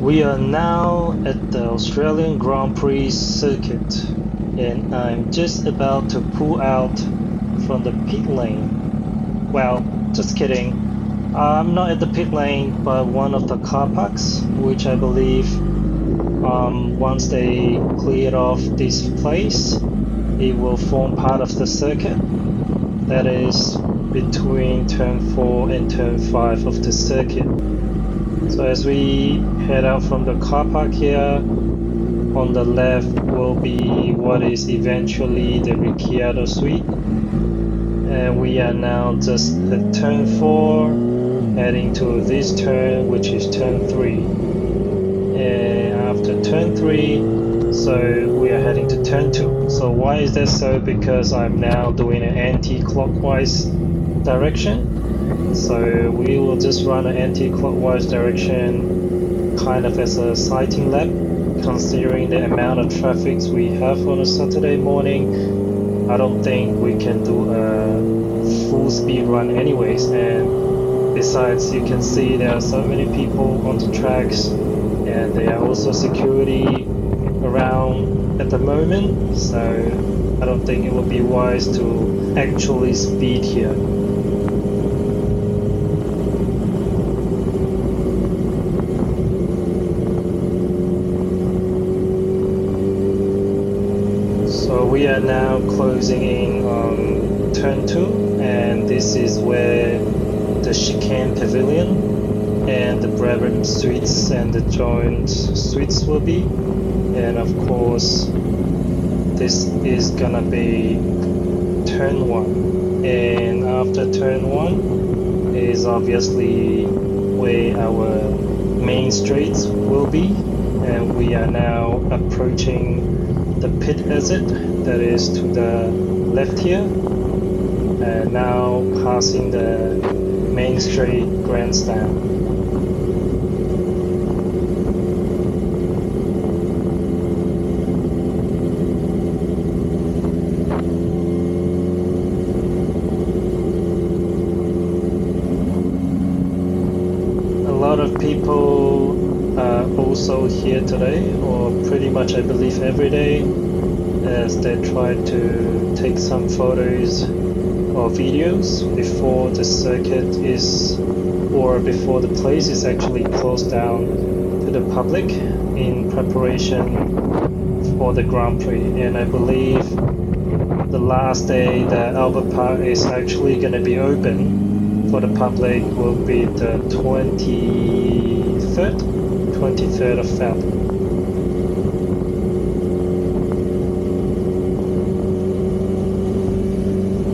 We are now at the Australian Grand Prix Circuit, and I'm just about to pull out from the pit lane. Well, just kidding. I'm not at the pit lane, but one of the car parks, which I believe once they cleared off this place, it will form part of the circuit. That is between turn 4 and turn 5 of the circuit. So as we head out from the car park here, on the left will be what is eventually the Ricciardo Suite. And we are now just at turn 4, heading to this turn, which is turn 3. And after turn 3, so we are heading to turn 2. So why is that so? Because I'm now doing an anti-clockwise direction. So we will just run an anti-clockwise direction kind of as a sighting lap, considering the amount of traffic we have on a Saturday morning. I don't think we can do a full speed run anyways, and besides you can see there are so many people on the tracks, and there are also security around at the moment, so I don't think it would be wise to actually speed here. So we are now closing in on turn 2, and this is where the chicane pavilion and the Brabham suites and the joint suites will be. And of course this is gonna be turn 1, and after turn 1 is obviously where our main streets will be, and we are now approaching the pit exit that is to the left here, and now passing the Main Street grandstand. A lot of people are also here today, or pretty much I believe every day, as they try to take some photos or videos before the circuit is, or before the place is actually closed down to the public in preparation for the Grand Prix. And I believe the last day that Albert Park is actually going to be open for the public will be the 23rd of Feb.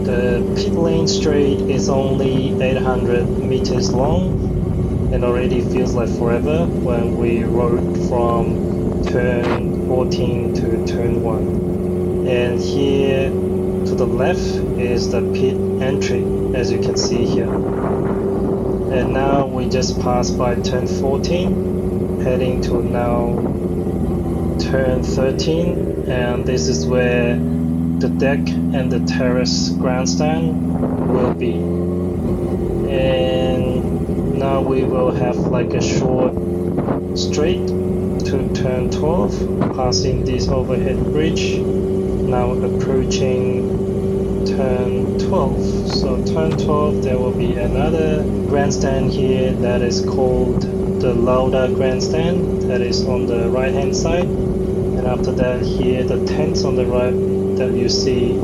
The pit lane straight is only 800 meters long, and already feels like forever when we rode from turn 14 to turn 1. And here to the left is the pit entry, as you can see here. And now we just passed by turn 14, heading to now turn 13, and this is where the deck and the terrace grandstand will be. And now we will have like a short straight to turn 12, passing this overhead bridge, now approaching turn 12. So turn 12 there will be another grandstand here that is called the Lauda grandstand, that is on the right hand side. And after that here the tents on the right that you see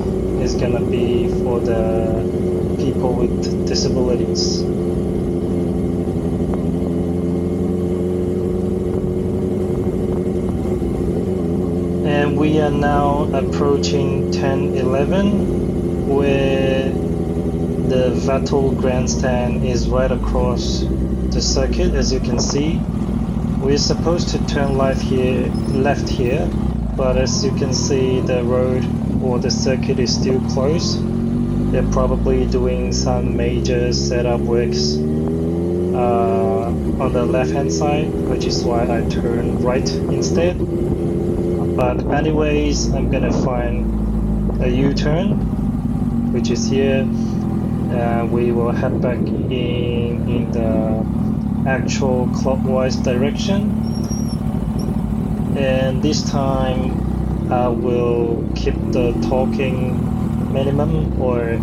is gonna be for the people with disabilities. And we are now approaching 10-11, where the Vettel grandstand is right across the circuit, as you can see. We're supposed to turn left here, but as you can see the road or the circuit is still closed. They're probably doing some major setup works on the left hand side, which is why I turned right instead. But anyways, I'm gonna find a U-turn, which is here. We will head back in the actual clockwise direction, and this time I will keep the talking minimum, or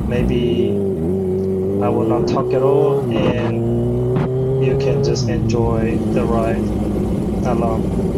maybe I will not talk at all and you can just enjoy the ride along.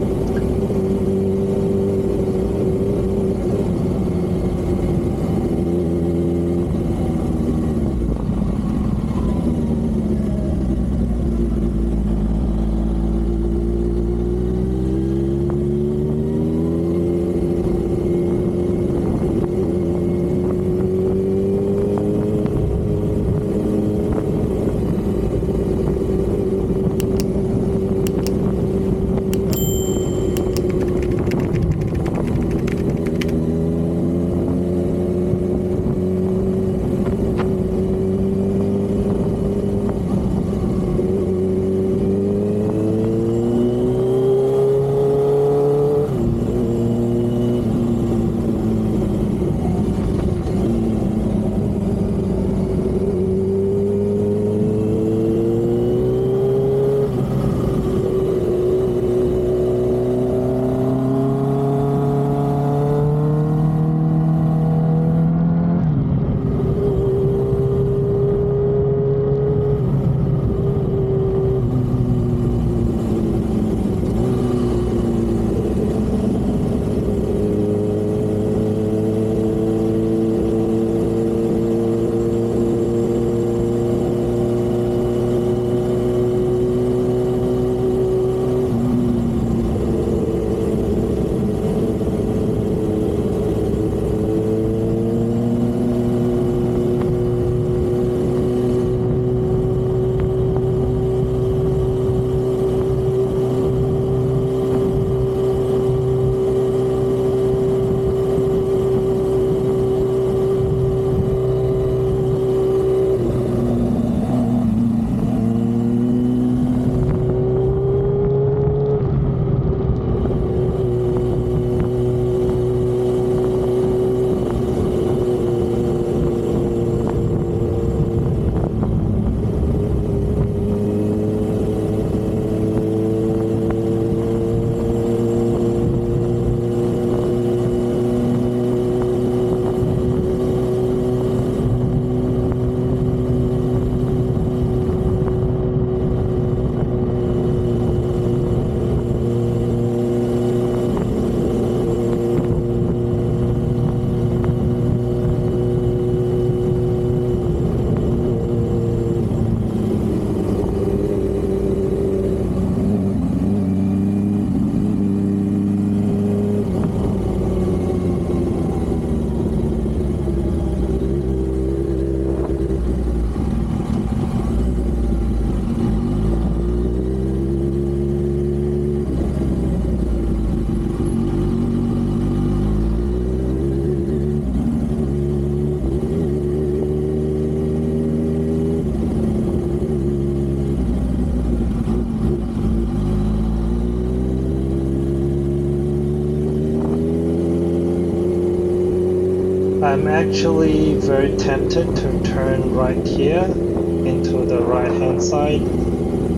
I'm actually very tempted to turn right here into the right hand side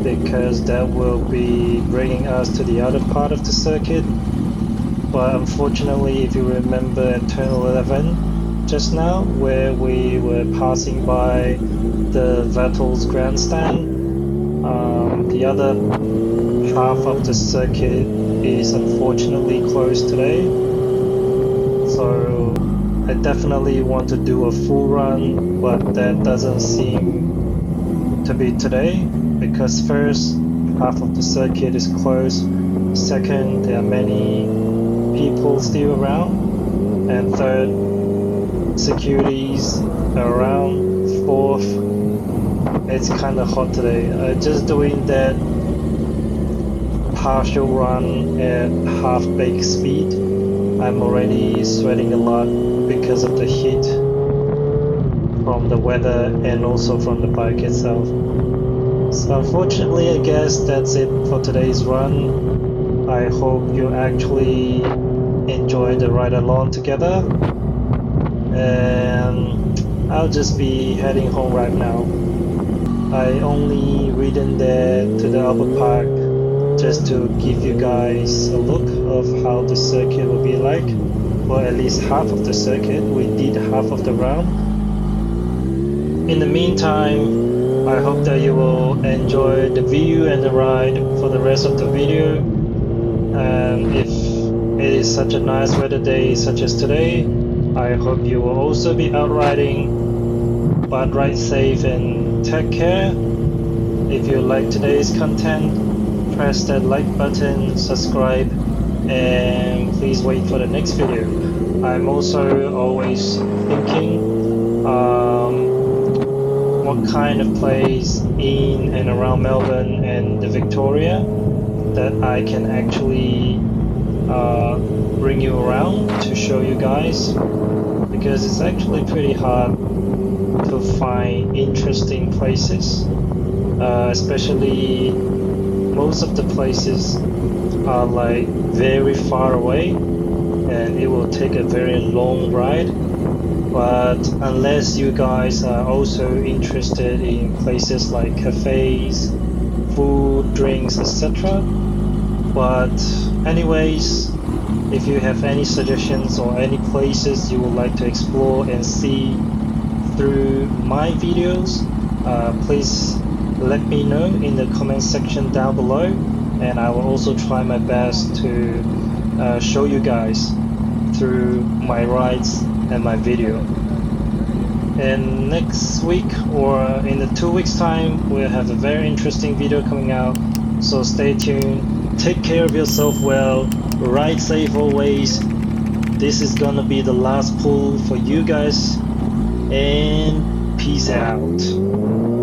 because that will be bringing us to the other part of the circuit. But unfortunately, if you remember at turn 11 just now, where we were passing by the Vettel's grandstand, the other half of the circuit is unfortunately closed today. So I definitely want to do a full run, but that doesn't seem to be today because first, half of the circuit is closed. Second, there are many people still around. And third, securities are around. Fourth, it's kind of hot today. Just doing that partial run at half-baked speed, I'm already sweating a lot because of the heat from the weather and also from the bike itself. So unfortunately, I guess that's it for today's run. I hope you actually enjoy the ride along together, and I'll just be heading home right now. I only ridden there to the upper park just to give you guys a look of how the circuit will be like, or at least half of the circuit. We did half of the round. In the meantime, I hope that you will enjoy the view and the ride for the rest of the video. And if it is such a nice weather day such as today, I hope you will also be out riding. But ride safe and take care. If you like today's content, press that like button, subscribe, and please wait for the next video. I'm also always thinking what kind of place in and around Melbourne and the Victoria that I can actually bring you around to show you guys, because it's actually pretty hard to find interesting places, especially most of the places are like very far away and it will take a very long ride. But unless you guys are also interested in places like cafes, food, drinks, etc. But anyways, if you have any suggestions or any places you would like to explore and see through my videos, please let me know in the comment section down below, and I will also try my best to show you guys through my rides and my video. And next week or in the 2 weeks time, we'll have a very interesting video coming out, so stay tuned. Take care of yourself well, ride safe always. This is gonna be the last pull for you guys, and peace out.